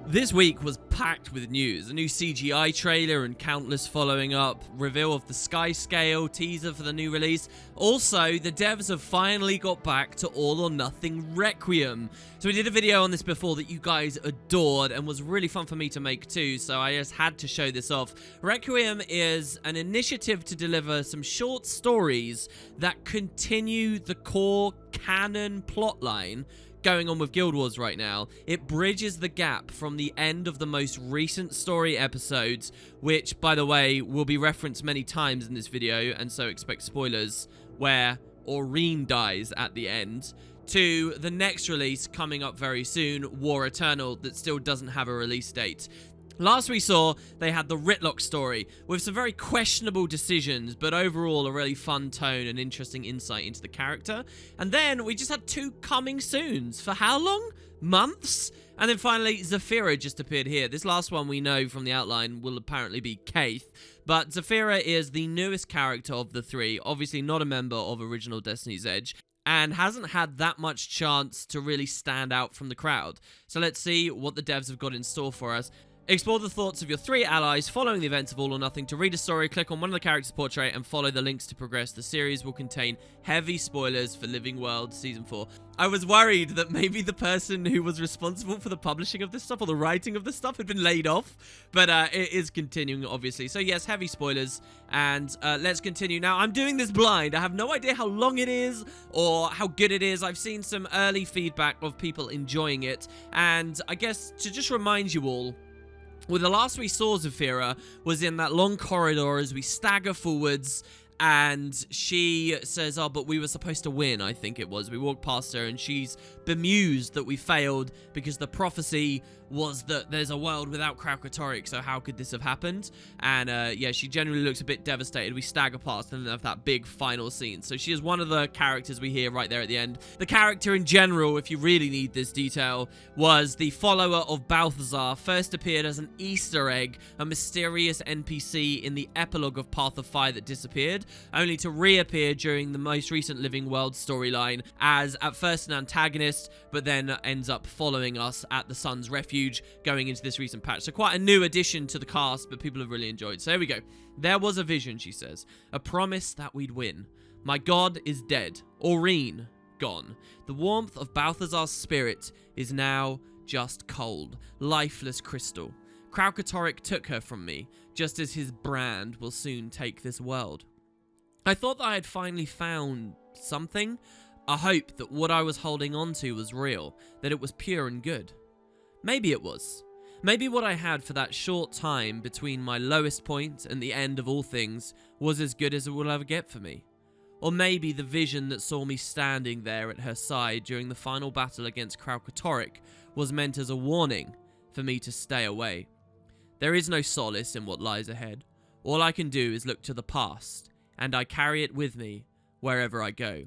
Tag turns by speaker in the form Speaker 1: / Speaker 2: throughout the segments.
Speaker 1: This week was packed with news. A new CGI trailer and countless following up, reveal of the Sky Scale, teaser for the new release. Also, the devs have finally got back to All or Nothing Requiem. So we did a video on this before that you guys adored and was really fun for me to make too, so I just had to show this off. Requiem is an initiative to deliver some short stories that continue the core canon plotline going on with Guild Wars right now. It bridges the gap from the end of the most recent story episodes, which, by the way, will be referenced many times in this video, and so expect spoilers, where Aurene dies at the end, to the next release coming up very soon, War Eternal, that still doesn't have a release date. Last we saw, they had the Ritlock story, with some very questionable decisions, but overall a really fun tone and interesting insight into the character. And then we just had two coming soons. For how long? Months? And then finally, Zafirah just appeared here. This last one we know from the outline will apparently be Kaith, but Zafirah is the newest character of the three, obviously not a member of original Destiny's Edge, and hasn't had that much chance to really stand out from the crowd. So let's see what the devs have got in store for us. Explore the thoughts of your three allies following the events of All or Nothing. To read a story, click on one of the characters' portrait and follow the links to progress. The series will contain heavy spoilers for Living World Season 4. I was worried that maybe the person who was responsible for the publishing of this stuff or the writing of this stuff had been laid off, but it is continuing, obviously. So yes, heavy spoilers, and let's continue. Now, I'm doing this blind. I have no idea how long it is or how good it is. I've seen some early feedback of people enjoying it, and I guess to just remind you all, well, the last we saw Zafirah was in that long corridor as we stagger forwards, and she says, oh, but we were supposed to win, I think it was. We walked past her, and she's bemused that we failed because the prophecy was that there's a world without Kraukatoric, so how could this have happened? And yeah, she generally looks a bit devastated. We stagger past and then have that big final scene. So she is one of the characters we hear right there at the end. The character in general, if you really need this detail, was the follower of Balthazar, first appeared as an Easter egg, a mysterious NPC in the epilogue of Path of Fire that disappeared, only to reappear during the most recent Living World storyline as at first an antagonist, but then ends up following us at the Sun's Refuge going into this recent patch. So quite a new addition to the cast, but people have really enjoyed. So here we go. There was a vision, she says. A promise that we'd win. My god is dead. Aurene, gone. The warmth of Balthazar's spirit is now just cold, lifeless crystal. Kraukatoric took her from me, just as his brand will soon take this world. I thought that I had finally found something, a hope that what I was holding on to was real, that it was pure and good. Maybe it was. Maybe what I had for that short time between my lowest point and the end of all things was as good as it will ever get for me. Or maybe the vision that saw me standing there at her side during the final battle against Kraukatoric was meant as a warning for me to stay away. There is no solace in what lies ahead. All I can do is look to the past, and I carry it with me wherever I go.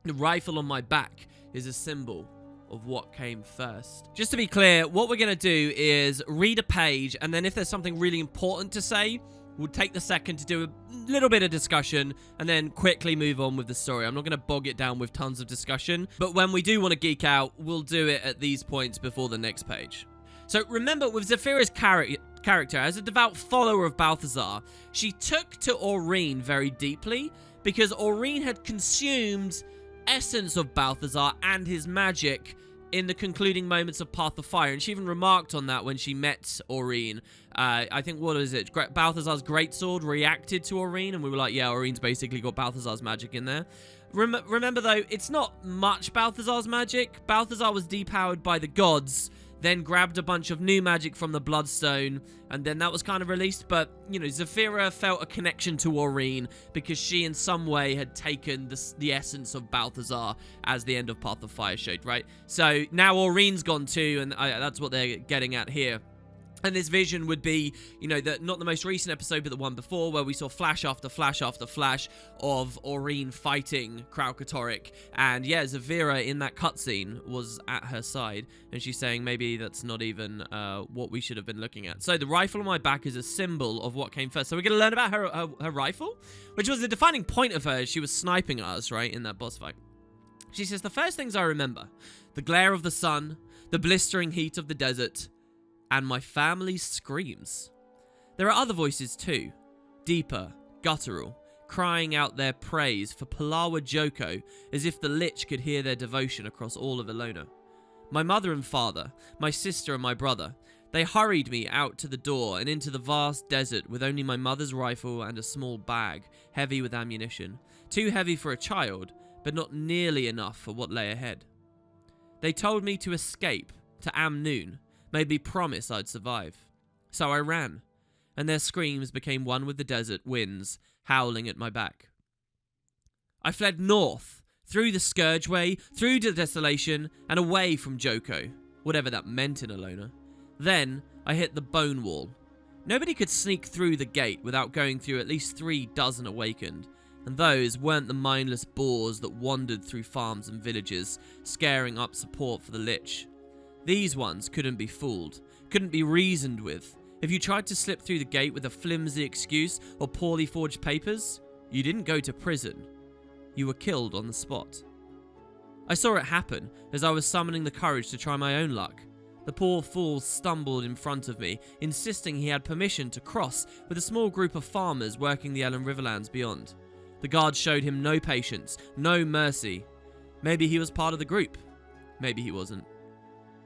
Speaker 1: The rifle on my back is a symbol of what came first. Just to be clear, what we're going to do is read a page, and then if there's something really important to say, we'll take the second to do a little bit of discussion and then quickly move on with the story. I'm not going to bog it down with tons of discussion, but when we do want to geek out, we'll do it at these points before the next page. So remember, with Zafirah's character, as a devout follower of Balthazar, she took to Aurene very deeply because Aurene had consumed essence of Balthazar and his magic in the concluding moments of Path of Fire, and she even remarked on that when she met Aurene. I think, what is it? Balthazar's greatsword reacted to Aurene, and we were like, yeah, Aurene's basically got Balthazar's magic in there. Remember, though, it's not much Balthazar's magic. Balthazar was depowered by the gods, then grabbed a bunch of new magic from the Bloodstone, and then that was kind of released. But, you know, Zafirah felt a connection to Aurene because she in some way had taken the essence of Balthazar, as the end of Path of Fire showed, right? So now Aurene's gone too, and that's what they're getting at here. And this vision would be, you know, not the most recent episode, but the one before, where we saw flash after flash after flash of Aurene fighting Kraukatoric. And yeah, Zafirah in that cutscene was at her side, and she's saying maybe that's not even what we should have been looking at. So the rifle on my back is a symbol of what came first. So we're going to learn about her rifle, which was the defining point of her. She was sniping us, right, in that boss fight. She says, the first things I remember, the glare of the sun, the blistering heat of the desert, and my family's screams. There are other voices too, deeper, guttural, crying out their praise for Palawa Joko as if the Lich could hear their devotion across all of Ilona. My mother and father, my sister and my brother, they hurried me out to the door and into the vast desert with only my mother's rifle and a small bag, heavy with ammunition. Too heavy for a child, but not nearly enough for what lay ahead. They told me to escape to Amnoon, made me promise I'd survive. So I ran, and their screams became one with the desert winds howling at my back. I fled north, through the Scourge Way, through the Desolation, and away from Joko, whatever that meant in Ilona. Then I hit the Bone Wall. Nobody could sneak through the gate without going through at least 3 dozen awakened, and those weren't the mindless boars that wandered through farms and villages, scaring up support for the Lich. These ones couldn't be fooled, couldn't be reasoned with. If you tried to slip through the gate with a flimsy excuse or poorly forged papers, you didn't go to prison. You were killed on the spot. I saw it happen as I was summoning the courage to try my own luck. The poor fool stumbled in front of me, insisting he had permission to cross with a small group of farmers working the Ellen Riverlands beyond. The guards showed him no patience, no mercy. Maybe he was part of the group. Maybe he wasn't.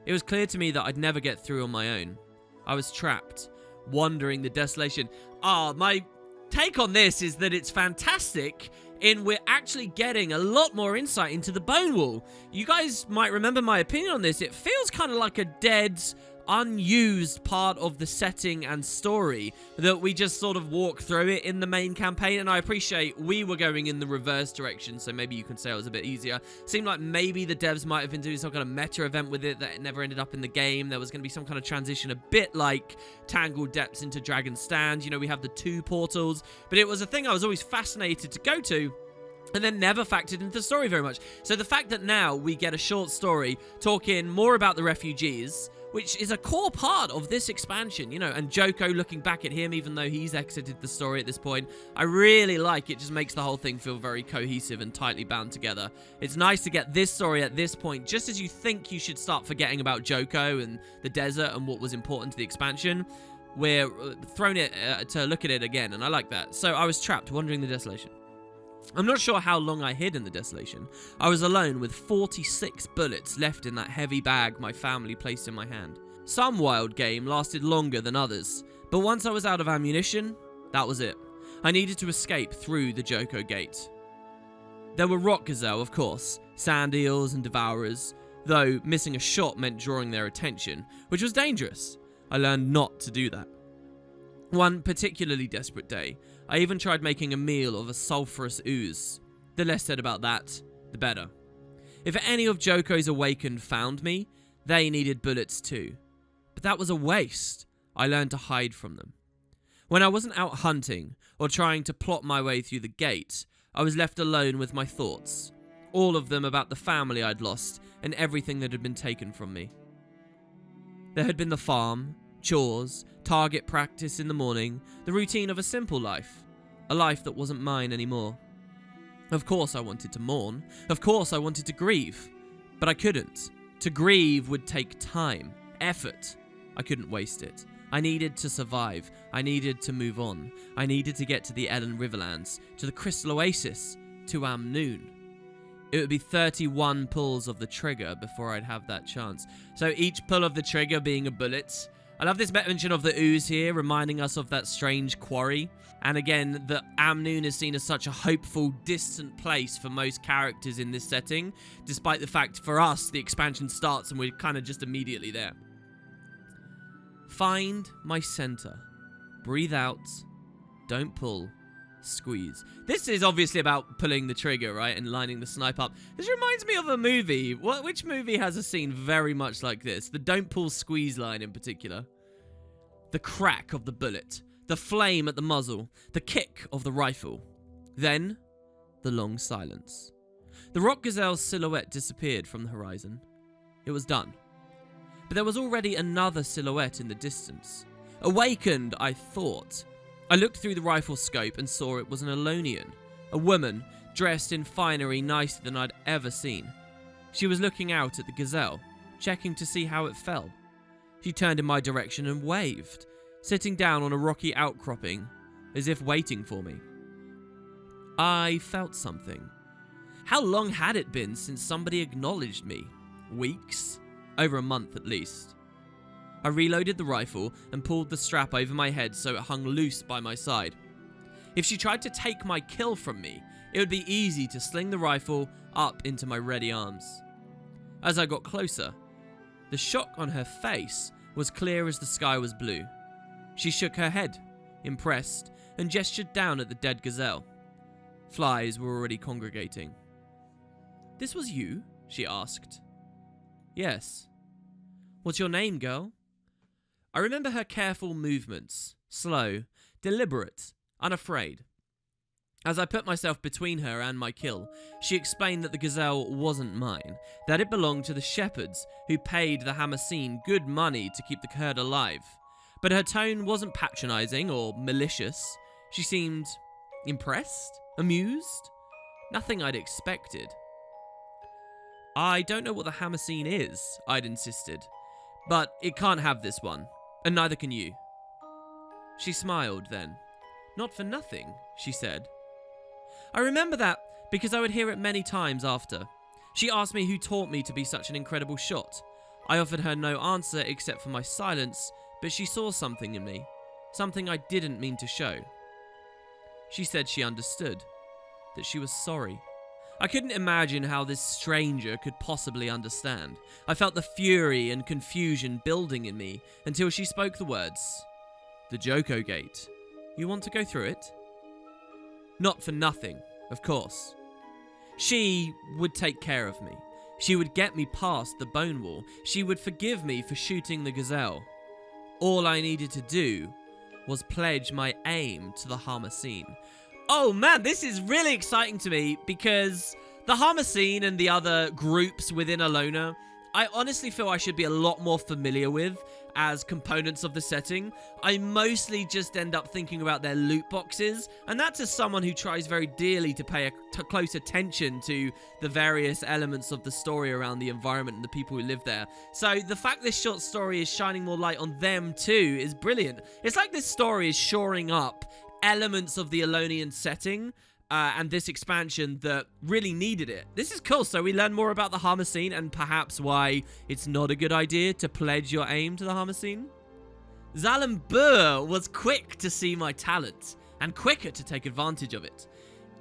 Speaker 1: It was clear to me that I'd never get through on my own. I was trapped, wandering the desolation. My take on this is that it's fantastic in we're actually getting a lot more insight into the Bone Wall. You guys might remember my opinion on this. It feels kind of like a dead, unused part of the setting and story that we just sort of walk through it in the main campaign, and I appreciate we were going in the reverse direction, so maybe you can say it was a bit easier. Seemed like maybe the devs might have been doing some kind of meta event with it that never ended up in the game. There was going to be some kind of transition, a bit like Tangled Depths into Dragon's Stand. You know, we have the 2 portals, but it was a thing I was always fascinated to go to, and then never factored into the story very much. So the fact that now we get a short story talking more about the refugees, which is a core part of this expansion, you know, and Joko looking back at him even though he's exited the story at this point, I really like it. Just makes the whole thing feel very cohesive and tightly bound together. It's nice to get this story at this point, just as you think you should start forgetting about Joko and the desert and what was important to the expansion. We're thrown it to look at it again, and I like that. So I was trapped, wandering the desolation. I'm not sure how long I hid in the desolation. I was alone with 46 bullets left in that heavy bag my family placed in my hand. Some wild game lasted longer than others, but once I was out of ammunition, that was it. I needed to escape through the Joko gate. There were rock gazelle, of course, sand eels and devourers, though missing a shot meant drawing their attention, which was dangerous. I learned not to do that. One particularly desperate day, I even tried making a meal of a sulphurous ooze. The less said about that, the better. If any of Joko's awakened found me, they needed bullets too. But that was a waste. I learned to hide from them. When I wasn't out hunting or trying to plot my way through the gate, I was left alone with my thoughts. All of them about the family I'd lost and everything that had been taken from me. There had been the farm, chores, target practice in the morning, the routine of a simple life. A life that wasn't mine anymore. Of course I wanted to mourn. Of course I wanted to grieve. But I couldn't. To grieve would take time, effort. I couldn't waste it. I needed to survive. I needed to move on. I needed to get to the Ellen Riverlands, to the Crystal Oasis, to Amnoon. It would be 31 pulls of the trigger before I'd have that chance. So each pull of the trigger being a bullet. I love this mention of the ooze here, reminding us of that strange quarry. And again, that Amnoon is seen as such a hopeful, distant place for most characters in this setting, despite the fact for us, the expansion starts and we're kind of just immediately there. Find my center. Breathe out. Don't pull. Squeeze. This is obviously about pulling the trigger, right, and lining the snipe up. This reminds me of a movie. Which movie has a scene very much like this? The don't pull squeeze line in particular. The crack of the bullet. The flame at the muzzle. The kick of the rifle. Then, the long silence. The rock gazelle's silhouette disappeared from the horizon. It was done. But there was already another silhouette in the distance. Awakened, I thought. I looked through the rifle scope and saw it was an Elonian, a woman dressed in finery nicer than I'd ever seen. She was looking out at the gazelle, checking to see how it fell. She turned in my direction and waved, sitting down on a rocky outcropping, as if waiting for me. I felt something. How long had it been since somebody acknowledged me? Weeks? Over a month at least. I reloaded the rifle and pulled the strap over my head so it hung loose by my side. If she tried to take my kill from me, it would be easy to sling the rifle up into my ready arms. As I got closer, the shock on her face was clear as the sky was blue. She shook her head, impressed, and gestured down at the dead gazelle. Flies were already congregating. "This was you?" she asked. "Yes." "What's your name, girl?" I remember her careful movements, slow, deliberate, unafraid. As I put myself between her and my kill, she explained that the gazelle wasn't mine, that it belonged to the shepherds who paid the Hamaseen good money to keep the herd alive. But her tone wasn't patronizing or malicious. She seemed impressed, amused, nothing I'd expected. "I don't know what the Hamaseen is," I'd insisted, "but it can't have this one, and neither can you." She smiled then. "Not for nothing," she said. I remember that because I would hear it many times after. She asked me who taught me to be such an incredible shot. I offered her no answer except for my silence, but she saw something in me, something I didn't mean to show. She said she understood, that she was sorry. I couldn't imagine how this stranger could possibly understand. I felt the fury and confusion building in me until she spoke the words, "The Joko Gate. You want to go through it?" Not for nothing, of course. She would take care of me. She would get me past the bone wall. She would forgive me for shooting the gazelle. All I needed to do was pledge my aim to the Hamaseen. Oh man, this is really exciting to me because the Hamaseen and the other groups within Alona, I honestly feel I should be a lot more familiar with as components of the setting. I mostly just end up thinking about their loot boxes, and that's as someone who tries very dearly to pay close attention to the various elements of the story around the environment and the people who live there. So the fact this short story is shining more light on them too is brilliant. It's like this story is shoring up elements of the Alonian setting and this expansion that really needed it. This is cool. So we learn more about the Hamaseen and perhaps why it's not a good idea to pledge your aim to the Hamaseen. Zalambur was quick to see my talent and quicker to take advantage of it.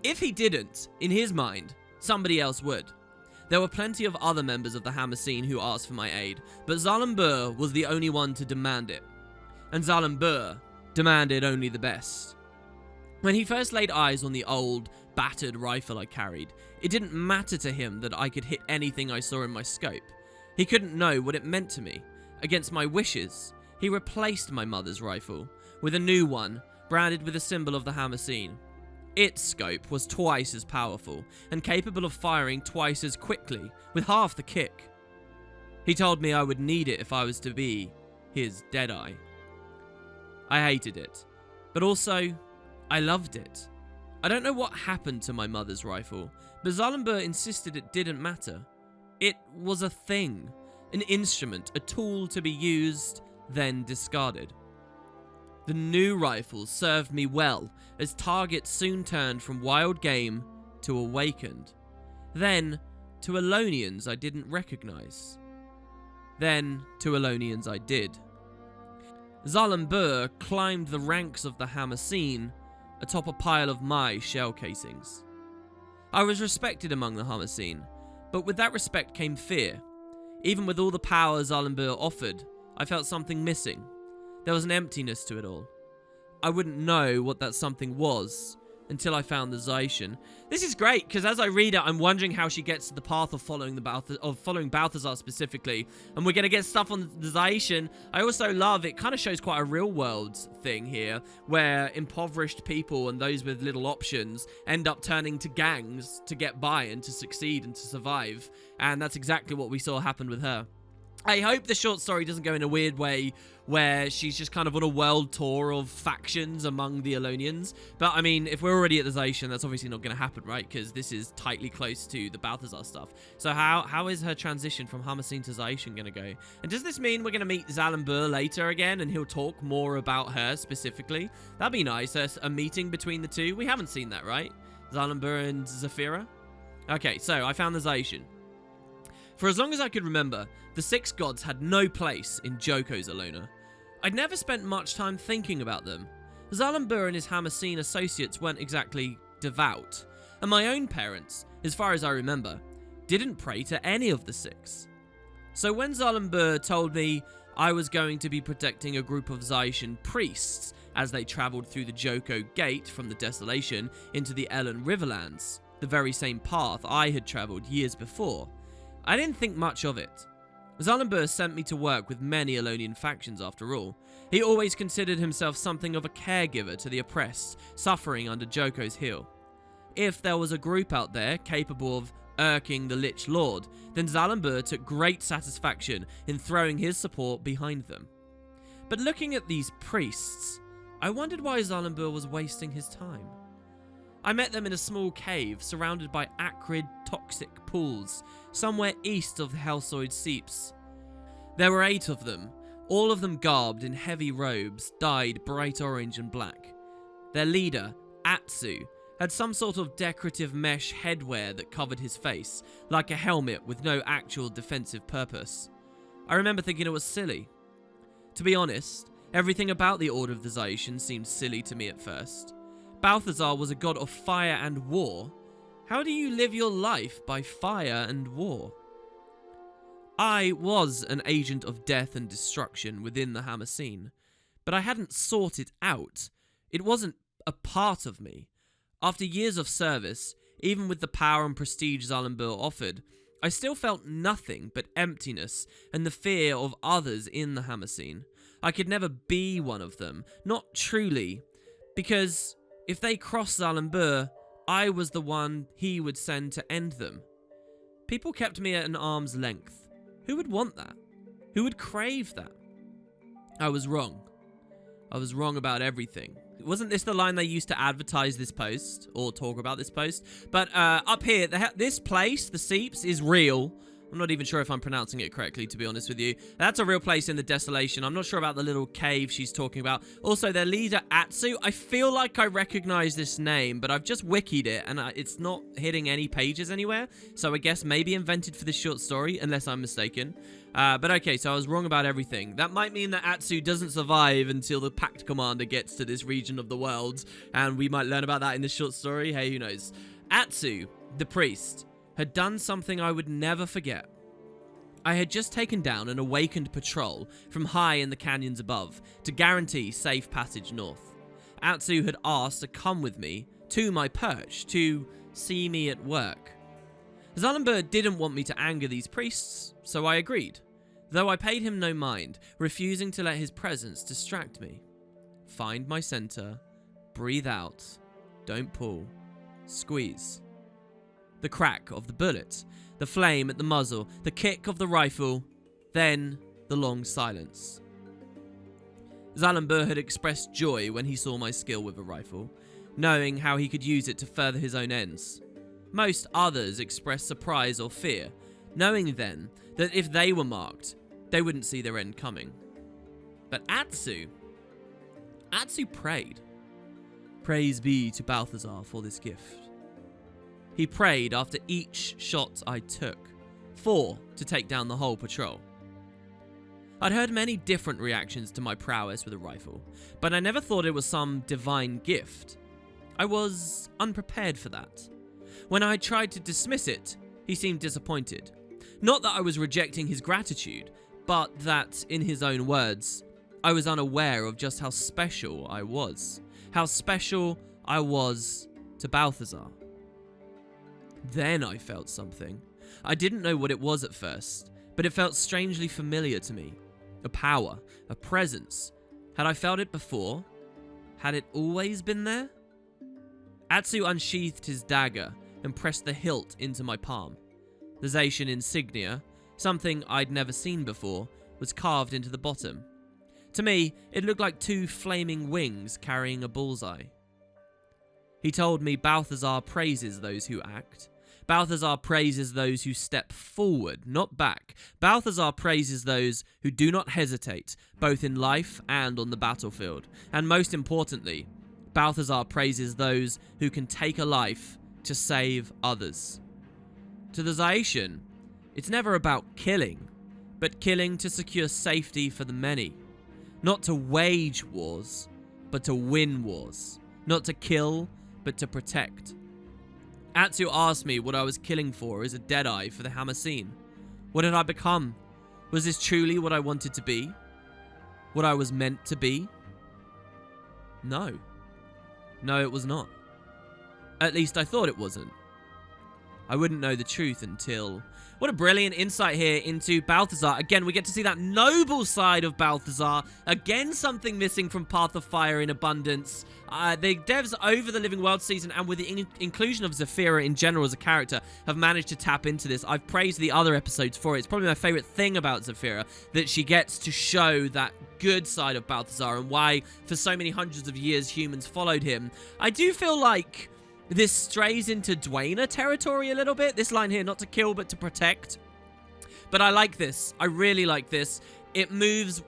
Speaker 1: If he didn't, in his mind, somebody else would. There were plenty of other members of the Hamaseen who asked for my aid, but Zalambur was the only one to demand it. And Zalambur demanded only the best. When he first laid eyes on the old, battered rifle I carried, it didn't matter to him that I could hit anything I saw in my scope. He couldn't know what it meant to me. Against my wishes, he replaced my mother's rifle with a new one, branded with a symbol of the Hamaseen. Its scope was twice as powerful, and capable of firing twice as quickly, with half the kick. He told me I would need it if I was to be his Deadeye. I hated it, but also I loved it. I don't know what happened to my mother's rifle, but Zalambur insisted it didn't matter. It was a thing, an instrument, a tool to be used, then discarded. The new rifle served me well, as targets soon turned from wild game to awakened. Then to Alonians I didn't recognize. Then to Alonians I did. Zalambur climbed the ranks of the Hamaseen atop a pile of my shell casings. I was respected among the Hamaseen, but with that respect came fear. Even with all the power Zalambur offered, I felt something missing. There was an emptiness to it all. I wouldn't know what that something was until I found the Zaishan. This is great, because as I read it, I'm wondering how she gets to the path of following Balthazar specifically. And we're going to get stuff on the Zaishan. I also love, it kind of shows quite a real world thing here, where impoverished people and those with little options end up turning to gangs to get by and to succeed and to survive. And that's exactly what we saw happen with her. I hope the short story doesn't go in a weird way where she's just kind of on a world tour of factions among the Elonians. But, I mean, if we're already at the Zacian, that's obviously not going to happen, right? Because this is tightly close to the Balthazar stuff. So how is her transition from Hammerstein to Zacian going to go? And does this mean we're going to meet Zalambur later again and he'll talk more about her specifically? That'd be nice, a meeting between the two. We haven't seen that, right? Zalambur and Zafirah? Okay, so I found the Zacian. For as long as I could remember, the 6 gods had no place in Joko's Elona. I'd never spent much time thinking about them. Zalambur and his Hammerstein associates weren't exactly devout, and my own parents, as far as I remember, didn't pray to any of the 6. So when Zalambur told me I was going to be protecting a group of Zacian priests as they travelled through the Joko Gate from the Desolation into the Elen Riverlands, the very same path I had travelled years before, I didn't think much of it. Zalambur sent me to work with many Elonian factions after all. He always considered himself something of a caregiver to the oppressed, suffering under Joko's heel. If there was a group out there capable of irking the Lich Lord, then Zalambur took great satisfaction in throwing his support behind them. But looking at these priests, I wondered why Zalambur was wasting his time. I met them in a small cave surrounded by acrid, toxic pools, somewhere east of the Helsoid Seeps. There were 8 of them, all of them garbed in heavy robes dyed bright orange and black. Their leader, Atsu, had some sort of decorative mesh headwear that covered his face, like a helmet with no actual defensive purpose. I remember thinking it was silly. To be honest, everything about the Order of the Zacian seemed silly to me at first. Balthazar was a god of fire and war. How do you live your life by fire and war? I was an agent of death and destruction within the Hammerstein, but I hadn't sought it out. It wasn't a part of me. After years of service, even with the power and prestige Zalambur offered, I still felt nothing but emptiness and the fear of others in the Hammerstein. I could never be one of them, not truly, because if they crossed Zalambur, I was the one he would send to end them. People kept me at an arm's length. Who would want that? Who would crave that? I was wrong. I was wrong about everything. Wasn't this the line they used to advertise this post or talk about this post? But up here, this place, the Seeps, is real. I'm not even sure if I'm pronouncing it correctly, to be honest with you. That's a real place in the Desolation. I'm not sure about the little cave she's talking about. Also, their leader, Atsu, I feel like I recognize this name, but I've just wikied it, and it's not hitting any pages anywhere. So I guess maybe invented for this short story, unless I'm mistaken. But okay, so I was wrong about everything. That might mean that Atsu doesn't survive until the Pact Commander gets to this region of the world, and we might learn about that in this short story. Hey, who knows? Atsu, the priest, had done something I would never forget. I had just taken down an awakened patrol from high in the canyons above to guarantee safe passage north. Atsu had asked to come with me to my perch to see me at work. Zalambur didn't want me to anger these priests, so I agreed, though I paid him no mind, refusing to let his presence distract me. Find my center, breathe out, don't pull, squeeze. The crack of the bullet, the flame at the muzzle, the kick of the rifle, then the long silence. Zalambur had expressed joy when he saw my skill with a rifle, knowing how he could use it to further his own ends. Most others expressed surprise or fear, knowing then that if they were marked, they wouldn't see their end coming. But Atsu prayed. Praise be to Balthazar for this gift. He prayed after each shot I took, 4 to take down the whole patrol. I'd heard many different reactions to my prowess with a rifle, but I never thought it was some divine gift. I was unprepared for that. When I tried to dismiss it, he seemed disappointed. Not that I was rejecting his gratitude, but that, in his own words, I was unaware of just how special I was. How special I was to Balthazar. Then I felt something. I didn't know what it was at first, but it felt strangely familiar to me. A power, a presence. Had I felt it before? Had it always been there? Atsu unsheathed his dagger and pressed the hilt into my palm. The Zacian insignia, Something I'd never seen before was carved into the bottom. To me, it looked like 2 flaming wings carrying a bullseye. He told me Balthazar praises those who act. Balthazar praises those who step forward, not back. Balthazar praises those who do not hesitate, both in life and on the battlefield. And most importantly, Balthazar praises those who can take a life to save others. To the Zaician, it's never about killing, but killing to secure safety for the many. Not to wage wars, but to win wars. Not to kill, but to protect. Atsu asked me what I was killing for as a Deadeye for the Hammercene. What had I become? Was this truly what I wanted to be? What I was meant to be? No. No, it was not. At least I thought it wasn't. I wouldn't know the truth until... What a brilliant insight here into Balthazar. Again, we get to see that noble side of Balthazar. Again, something missing from Path of Fire in abundance. The devs over the Living World season and with the inclusion of Zafirah in general as a character have managed to tap into this. I've praised the other episodes for it. It's probably my favorite thing about Zafirah, that she gets to show that good side of Balthazar and why for so many hundreds of years humans followed him. I do feel like this strays into Dwayne territory a little bit. This line here, not to kill, but to protect. But I like this. I really like this. It moves,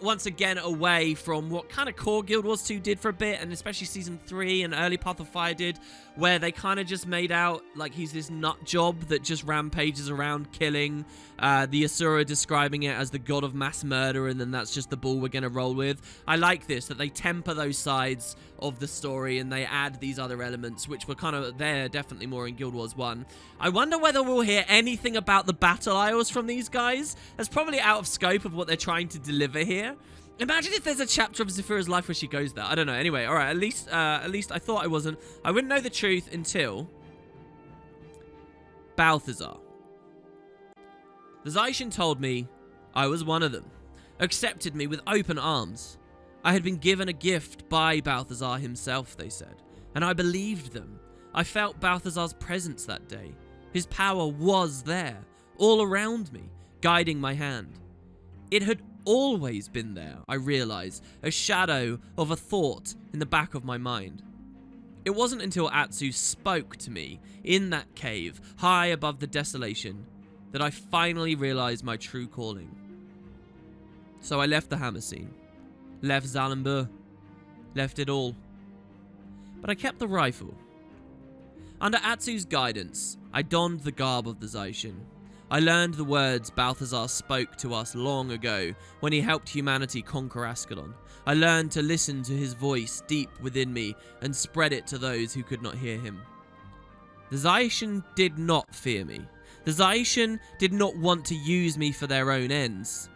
Speaker 1: once again, away from what kind of core Guild Wars 2 did for a bit, and especially Season 3 and early Path of Fire did, where they kind of just made out like he's this nut job that just rampages around killing. The Asura describing it as the god of mass murder, and then that's just the bull we're going to roll with. I like this, that they temper those sides of the story and they add these other elements, which were kind of there definitely more in Guild Wars 1. I wonder whether we'll hear anything about the battle isles from these guys. That's probably out of scope of what they're trying to deliver here. Imagine if there's a chapter of Zafirah's life where she goes there. I don't know. Anyway, all right. At least I thought I wasn't. I wouldn't know the truth until Balthazar. The Zaician told me I was one of them, accepted me with open arms. I had been given a gift by Balthazar himself, they said, and I believed them. I felt Balthazar's presence that day. His power was there, all around me, guiding my hand. It had always been there, I realized, a shadow of a thought in the back of my mind. It wasn't until Atsu spoke to me in that cave, high above the desolation, that I finally realized my true calling. So I left the Hammercene, left Zalambur, left it all. But I kept the rifle. Under Atsu's guidance, I donned the garb of the Zaician. I learned the words Balthazar spoke to us long ago when he helped humanity conquer Ascalon. I learned to listen to his voice deep within me and spread it to those who could not hear him. The Zaician did not fear me. The Zaician did not want to use me for their own ends.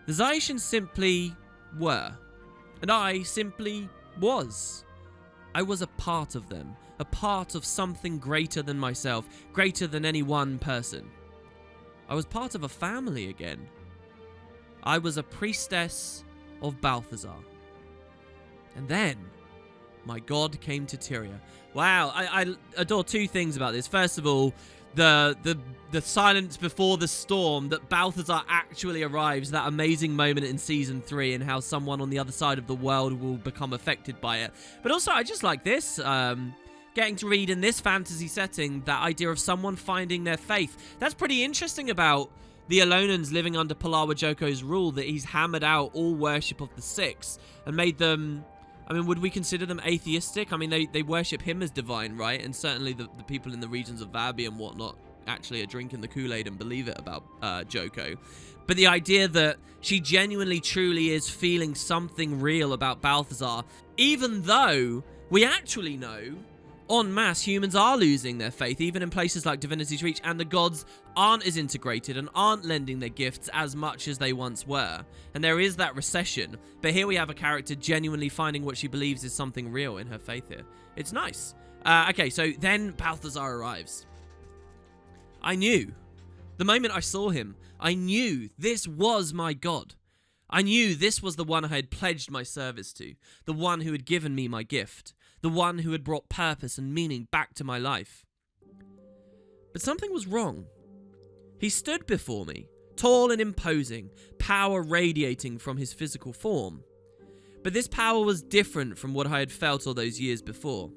Speaker 1: The Zaician simply were, and I simply was. I was a part of them, a part of something greater than myself, greater than any one person. I was part of a family again. I was a priestess of Balthazar. And then, my god came to Tyria. Wow, I adore two things about this. First of all, the silence before the storm, that Balthazar actually arrives, that amazing moment in Season 3 and how someone on the other side of the world will become affected by it. But also, I just like this, getting to read in this fantasy setting, that idea of someone finding their faith. That's pretty interesting about the Alonans living under Palawa Joko's rule, that he's hammered out all worship of the Six and made them... I mean, would we consider them atheistic? I mean, they worship him as divine, right? And certainly the people in the regions of Vabi and whatnot actually are drinking the Kool-Aid and believe it about Joko. But the idea that she genuinely, truly is feeling something real about Balthazar, even though we actually know en masse humans are losing their faith, even in places like Divinity's Reach, and the gods aren't as integrated and aren't lending their gifts as much as they once were. And there is that recession. But here we have a character genuinely finding what she believes is something real in her faith here. It's nice. Okay, so then Balthazar arrives. I knew. The moment I saw him, I knew this was my god. I knew this was the one I had pledged my service to, the one who had given me my gift, the one who had brought purpose and meaning back to my life. But something was wrong. He stood before me, tall and imposing, power radiating from his physical form. But this power was different from what I had felt all those years before.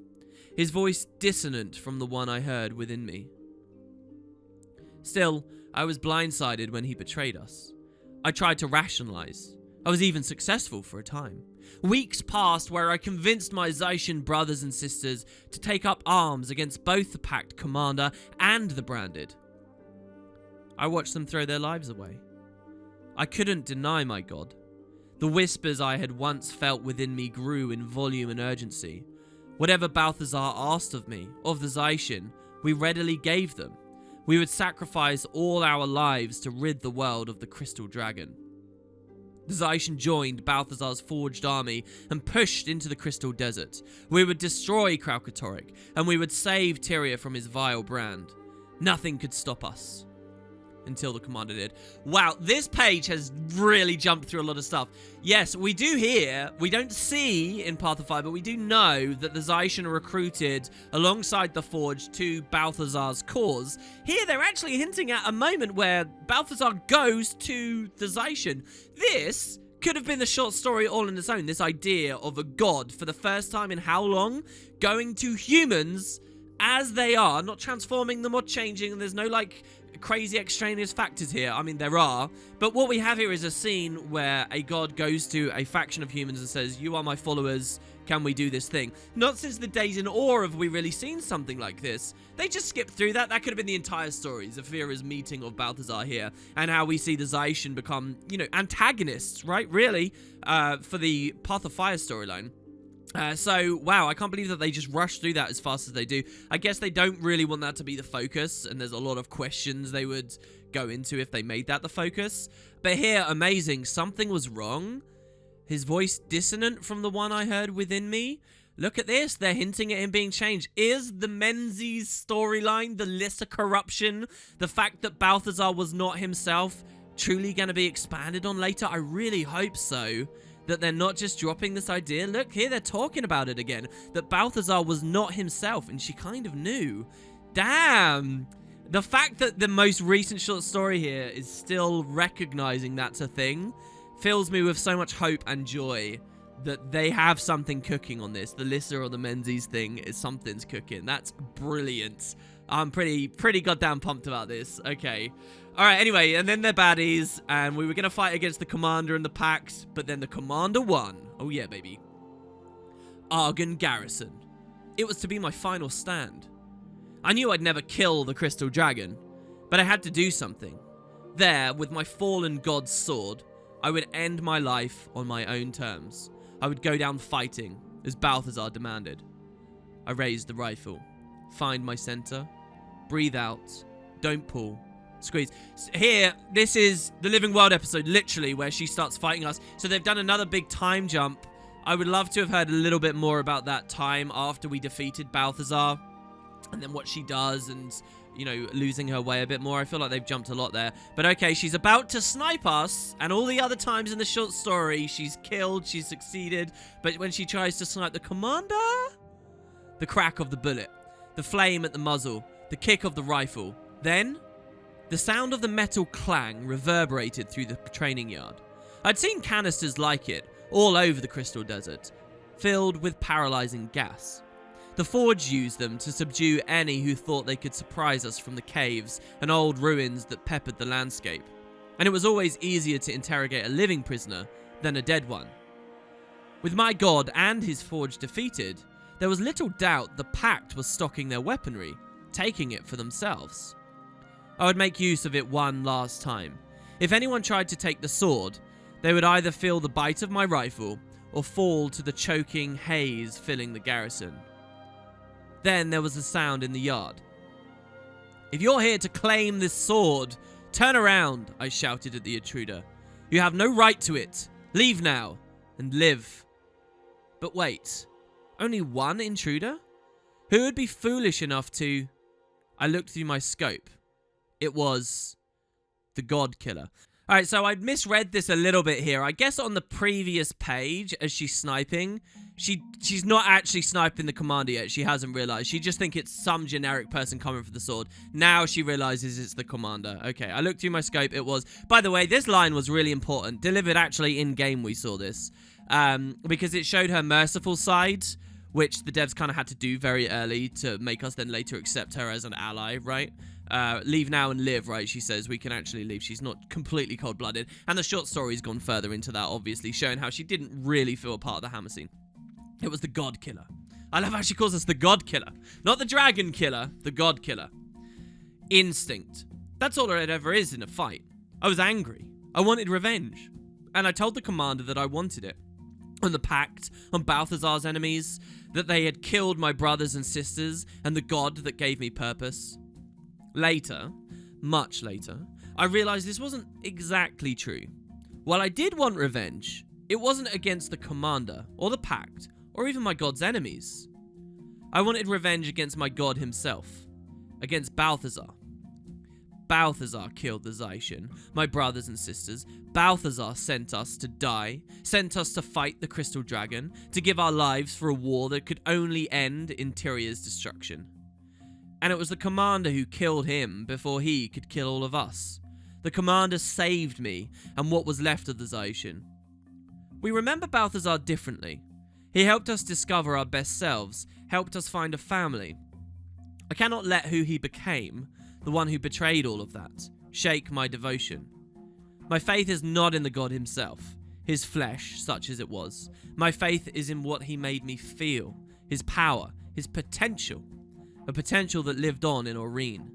Speaker 1: His voice dissonant from the one I heard within me. Still, I was blindsided when he betrayed us. I tried to rationalize. I was even successful for a time. Weeks passed where I convinced my Zaishan brothers and sisters to take up arms against both the Pact commander and the Branded. I watched them throw their lives away. I couldn't deny my god. The whispers I had once felt within me grew in volume and urgency. Whatever Balthazar asked of me, of the Zaishan, we readily gave them. We would sacrifice all our lives to rid the world of the Crystal Dragon. The Zaishan joined Balthazar's forged army and pushed into the Crystal Desert. We would destroy Kralkatorrik, and we would save Tyria from his vile brand. Nothing could stop us. Until the commander did. Wow, this page has really jumped through a lot of stuff. Yes, we do hear, we don't see in Path of Fire, but we do know that the Zaishan are recruited alongside the Forge to Balthazar's cause. Here, they're actually hinting at a moment where Balthazar goes to the Zaishan. This could have been the short story all on its own. This idea of a god, for the first time in how long, going to humans as they are, not transforming them or changing, and there's no, like, crazy extraneous factors here. I mean, there are, but what we have here is a scene where a god goes to a faction of humans and says, you are my followers, can we do this thing? Not since the days in Awe have we really seen something like this. They just skipped through that. That could have been the entire story, Zafirah's meeting of Balthazar here, and how we see the Zaishan become, you know, antagonists, right, really, for the Path of Fire storyline. So, wow, I can't believe that they just rushed through that as fast as they do. I guess they don't really want that to be the focus, and there's a lot of questions they would go into if they made that the focus. But here, amazing, something was wrong. His voice dissonant from the one I heard within me. Look at this, they're hinting at him being changed. Is the Menzies storyline, the Lyssa corruption, the fact that Balthazar was not himself, truly going to be expanded on later? I really hope so. That they're not just dropping this idea. Look, here they're talking about it again. That Balthazar was not himself, and she kind of knew. Damn! The fact that the most recent short story here is still recognizing that's a thing fills me with so much hope and joy that they have something cooking on this. The Lyssa or the Menzies thing is something's cooking. That's brilliant. I'm pretty goddamn pumped about this. Okay. Alright, anyway, and then they're baddies, and we were going to fight against the Commander and the Pact, but then the Commander won. Oh yeah, baby. Argon Garrison. It was to be my final stand. I knew I'd never kill the Crystal Dragon, but I had to do something. There, with my fallen god's sword, I would end my life on my own terms. I would go down fighting, as Balthazar demanded. I raised the rifle. Find my center. Breathe out. Don't pull. Squeeze. Here, this is the Living World episode, literally, where she starts fighting us. So they've done another big time jump. I would love to have heard a little bit more about that time after we defeated Balthazar. And then what she does and, you know, losing her way a bit more. I feel like they've jumped a lot there. But okay, she's about to snipe us. And all the other times in the short story, she's killed, she's succeeded. But when she tries to snipe the Commander, the crack of the bullet, the flame at the muzzle, the kick of the rifle. Then the sound of the metal clang reverberated through the training yard. I'd seen canisters like it all over the Crystal Desert, filled with paralyzing gas. The Forge used them to subdue any who thought they could surprise us from the caves and old ruins that peppered the landscape. And it was always easier to interrogate a living prisoner than a dead one. With my god and his Forge defeated, there was little doubt the Pact was stocking their weaponry, taking it for themselves. I would make use of it one last time. If anyone tried to take the sword, they would either feel the bite of my rifle or fall to the choking haze filling the garrison. Then there was a sound in the yard. If you're here to claim this sword, turn around, I shouted at the intruder. You have no right to it. Leave now and live. But wait, only one intruder? Who would be foolish enough to... I looked through my scope. It was the God Killer. Alright, so I misread this a little bit here. I guess on the previous page, as she's sniping, She's not actually sniping the commander yet. She hasn't realized. She just think it's some generic person coming for the sword. Now she realizes it's the commander. Okay, I looked through my scope. It was... By the way, this line was really important. Delivered actually in-game we saw this. Because it showed her merciful side, which the devs kind of had to do very early to make us then later accept her as an ally, right? Leave now and live, right? She says we can actually leave. She's not completely cold-blooded. And the short story's gone further into that, obviously, showing how she didn't really feel a part of the Hammer scene. It was the God Killer. I love how she calls us the God Killer. Not the Dragon Killer, the God Killer. Instinct. That's all it ever is in a fight. I was angry. I wanted revenge. And I told the commander that I wanted it. On the Pact, on Balthazar's enemies, that they had killed my brothers and sisters, and the God that gave me purpose. Later, much later, I realized this wasn't exactly true. While I did want revenge, it wasn't against the commander, or the Pact, or even my god's enemies. I wanted revenge against my god himself, against Balthazar. Balthazar killed the Zaishin, my brothers and sisters. Balthazar sent us to die, sent us to fight the Crystal Dragon, to give our lives for a war that could only end in Tyria's destruction. And it was the commander who killed him before he could kill all of us. The commander saved me and what was left of the Zaishin. We remember Balthazar differently. He helped us discover our best selves, helped us find a family. I cannot let who he became, the one who betrayed all of that, shake my devotion. My faith is not in the god himself, his flesh, such as it was. My faith is in what he made me feel, his power, his potential. A potential that lived on in Aurene.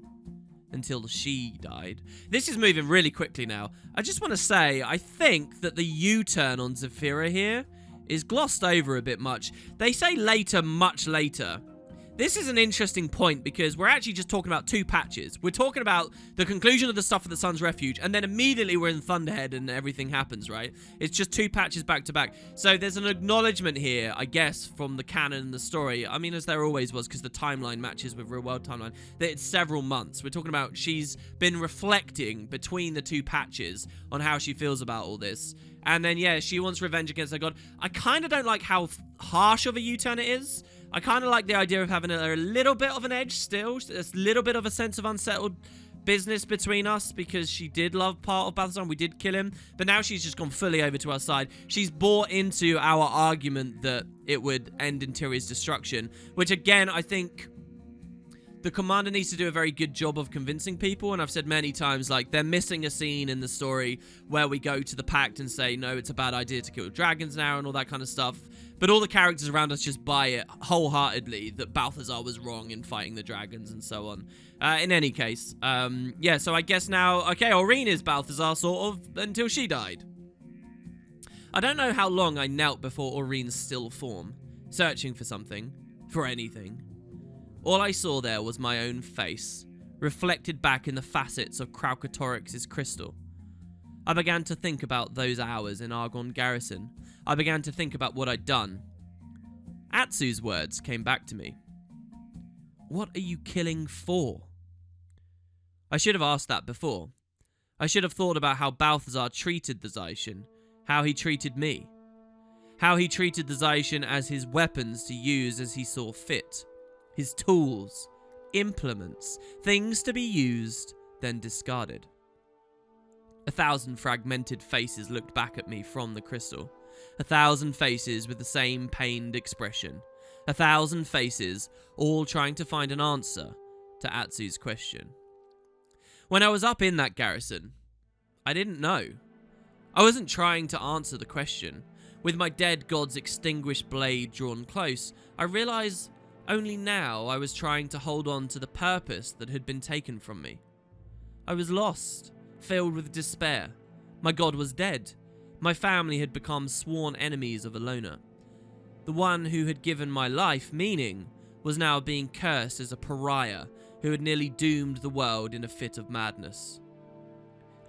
Speaker 1: Until she died. This is moving really quickly now. I just want to say, I think that the U-turn on Zafirah here is glossed over a bit much. They say later, much later. This is an interesting point because we're actually just talking about two patches. We're talking about the conclusion of the stuff at the Sun's Refuge, and then immediately we're in Thunderhead and everything happens, right? It's just two patches back to back. So there's an acknowledgement here, I guess, from the canon and the story. I mean, as there always was, because the timeline matches with real world timeline, that it's several months. We're talking about she's been reflecting between the two patches on how she feels about all this. And then, yeah, she wants revenge against her god. I kind of don't like how harsh of a U-turn it is. I kind of like the idea of having a little bit of an edge still. A little bit of a sense of unsettled business between us because she did love part of Balthazar and we did kill him. But now she's just gone fully over to our side. She's bought into our argument that it would end in Tyria's destruction. Which, again, I think the commander needs to do a very good job of convincing people. And I've said many times, like, they're missing a scene in the story where we go to the Pact and say, no, it's a bad idea to kill dragons now and all that kind of stuff. But all the characters around us just buy it wholeheartedly that Balthazar was wrong in fighting the dragons and so on. In any case, yeah, so I guess now, okay, Aurene is Balthazar, sort of, until she died. I don't know how long I knelt before Aurene's still form, searching for something, for anything. All I saw there was my own face, reflected back in the facets of Kralkatorix's crystal. I began to think about those hours in Argon Garrison. I began to think about what I'd done. Atsu's words came back to me. What are you killing for? I should have asked that before. I should have thought about how Balthazar treated the Zaishin, how he treated me, how he treated the Zaishin as his weapons to use as he saw fit, his tools, implements, things to be used, then discarded. 1,000 fragmented faces looked back at me from the crystal. 1,000 faces with the same pained expression. 1,000 faces, all trying to find an answer to Atsu's question. When I was up in that garrison, I didn't know. I wasn't trying to answer the question. With my dead god's extinguished blade drawn close, I realized only now I was trying to hold on to the purpose that had been taken from me. I was lost, filled with despair. My god was dead. My family had become sworn enemies of Alona. The one who had given my life meaning was now being cursed as a pariah who had nearly doomed the world in a fit of madness.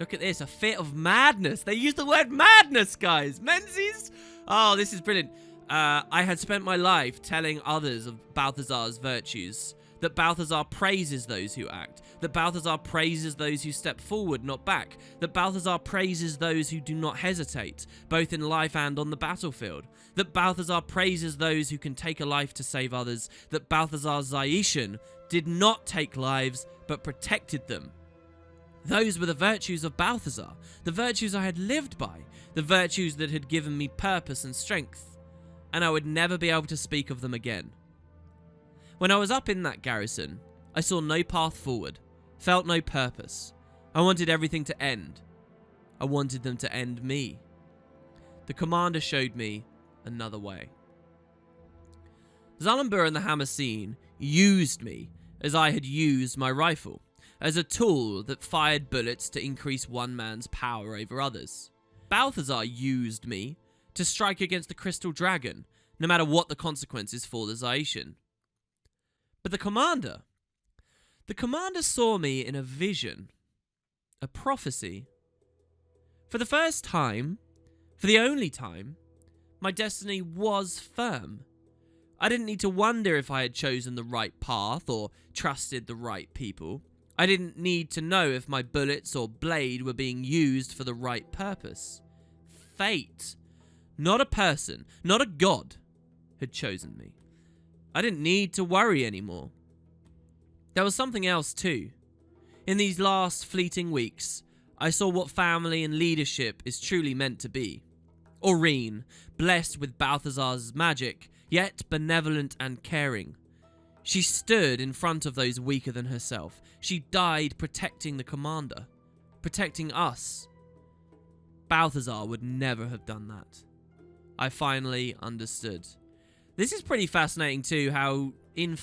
Speaker 1: Look at this, a fit of madness. They used the word madness, guys. Menzies? Oh, this is brilliant. I had spent my life telling others of Balthazar's virtues, that Balthazar praises those who act, that Balthazar praises those who step forward, not back, that Balthazar praises those who do not hesitate, both in life and on the battlefield, that Balthazar praises those who can take a life to save others, that Balthazar's Zaician did not take lives, but protected them. Those were the virtues of Balthazar, the virtues I had lived by, the virtues that had given me purpose and strength, and I would never be able to speak of them again. When I was up in that garrison, I saw no path forward, felt no purpose. I wanted everything to end. I wanted them to end me. The commander showed me another way. Zalambur and the Hamasine used me as I had used my rifle, as a tool that fired bullets to increase one man's power over others. Balthazar used me to strike against the Crystal Dragon, no matter what the consequences for the Zaician. But the commander saw me in a vision, a prophecy. For the first time, for the only time, my destiny was firm. I didn't need to wonder if I had chosen the right path or trusted the right people. I didn't need to know if my bullets or blade were being used for the right purpose. Fate, not a person, not a god, had chosen me. I didn't need to worry anymore. There was something else too. In these last fleeting weeks, I saw what family and leadership is truly meant to be. Aurene, blessed with Balthazar's magic, yet benevolent and caring. She stood in front of those weaker than herself. She died protecting the commander, protecting us. Balthazar would never have done that. I finally understood. This is pretty fascinating too, how in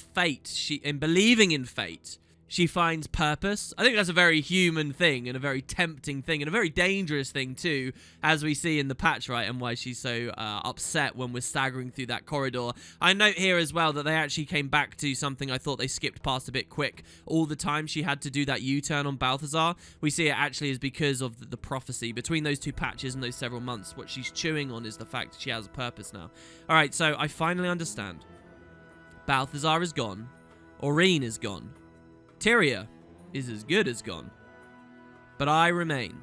Speaker 1: believing in fate, she finds purpose. I think that's a very human thing and a very tempting thing and a very dangerous thing too, as we see in the patch, right, and why she's so upset when we're staggering through that corridor. I note here as well that they actually came back to something I thought they skipped past a bit quick. All the time she had to do that U-turn on Balthazar, we see it actually is because of the prophecy. Between those two patches and those several months, what she's chewing on is the fact that she has a purpose now. Alright, so I finally understand. Balthazar is gone. Aurene is gone. Tyria is as good as gone. But I remain.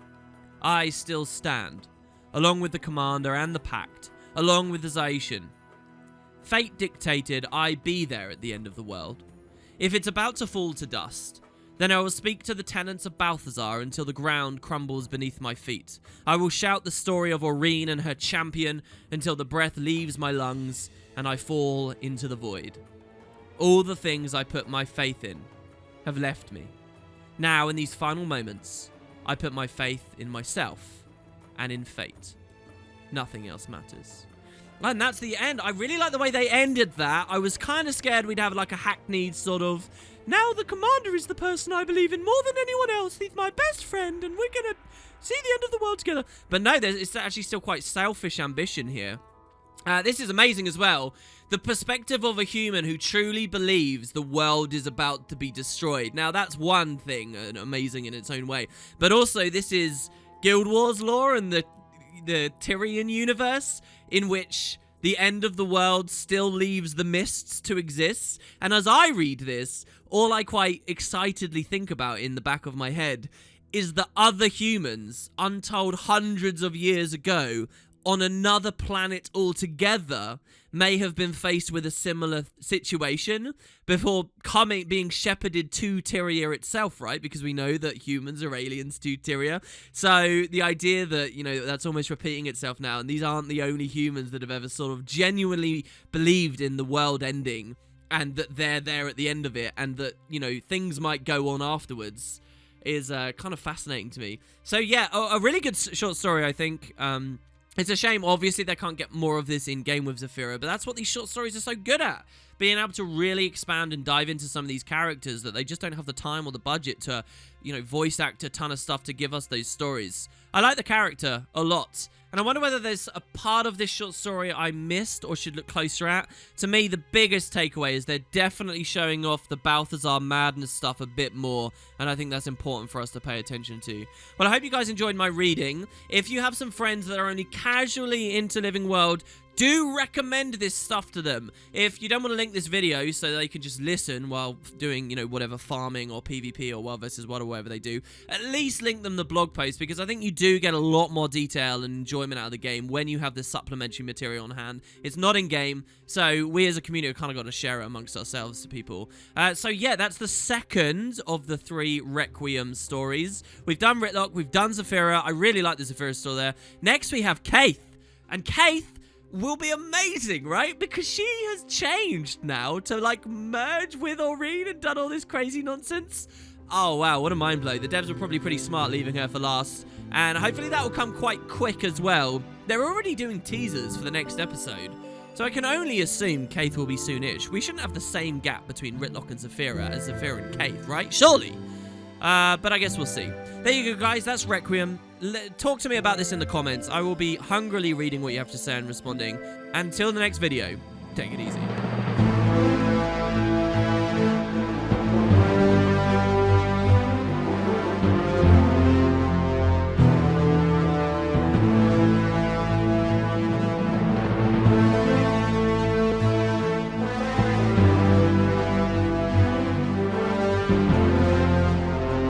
Speaker 1: I still stand, along with the commander and the pact, along with the Zaician. Fate dictated I be there at the end of the world. If it's about to fall to dust, then I will speak to the tenants of Balthazar until the ground crumbles beneath my feet. I will shout the story of Aurene and her champion until the breath leaves my lungs and I fall into the void. All the things I put my faith in have left me. Now, in these final moments, I put my faith in myself and in fate. Nothing else matters. And that's the end. I really like the way they ended that. I was kind of scared we'd have like a hackneyed sort of, now the commander is the person I believe in more than anyone else. He's my best friend and we're going to see the end of the world together. But no, it's actually still quite selfish ambition here. This is amazing as well. The perspective of a human who truly believes the world is about to be destroyed. Now, that's one thing, amazing in its own way. But also, this is Guild Wars lore and the Tyrian universe, in which the end of the world still leaves the mists to exist. And as I read this, all I quite excitedly think about in the back of my head is that other humans, untold hundreds of years ago, on another planet altogether, may have been faced with a similar situation before being shepherded to Tyria itself, right? Because we know that humans are aliens to Tyria. So the idea that, you know, that's almost repeating itself now, and these aren't the only humans that have ever sort of genuinely believed in the world ending, and that they're there at the end of it, and that, you know, things might go on afterwards, is kind of fascinating to me. So yeah, a really good short story, I think. It's a shame, obviously, they can't get more of this in-game with Zafirah, but that's what these short stories are so good at. Being able to really expand and dive into some of these characters that they just don't have the time or the budget to, you know, voice act a ton of stuff to give us those stories. I like the character a lot, and I wonder whether there's a part of this short story I missed or should look closer at. To me, the biggest takeaway is they're definitely showing off the Balthazar madness stuff a bit more, and I think that's important for us to pay attention to. Well, I hope you guys enjoyed my reading. If you have some friends that are only casually into Living World, Do recommend this stuff to them. If you don't want to link this video so they can just listen while doing, you know, whatever farming or PvP or Wild vs. Wild or whatever they do, at least link them the blog post, because I think you do get a lot more detail and enjoyment out of the game when you have this supplementary material on hand. It's not in-game, so we as a community have kind of got to share it amongst ourselves to people. So yeah, that's the second of the 3 Requiem stories. We've done Ritlock, we've done Zafirah. I really like the Zafirah story there. Next we have Kaith. And Kaith will be amazing, right? Because she has changed now to, like, merge with Aurene and done all this crazy nonsense. Oh, wow, what a mind blow. The devs were probably pretty smart leaving her for last. And hopefully that will come quite quick as well. They're already doing teasers for the next episode. So I can only assume Kaith will be soonish. We shouldn't have the same gap between Ritlock and Zafirah as Zafirah and Kaith, right? Surely. But I guess we'll see. There you go, guys. That's Requiem. Talk to me about this in the comments. I will be hungrily reading what you have to say and responding. Until the next video, take it easy.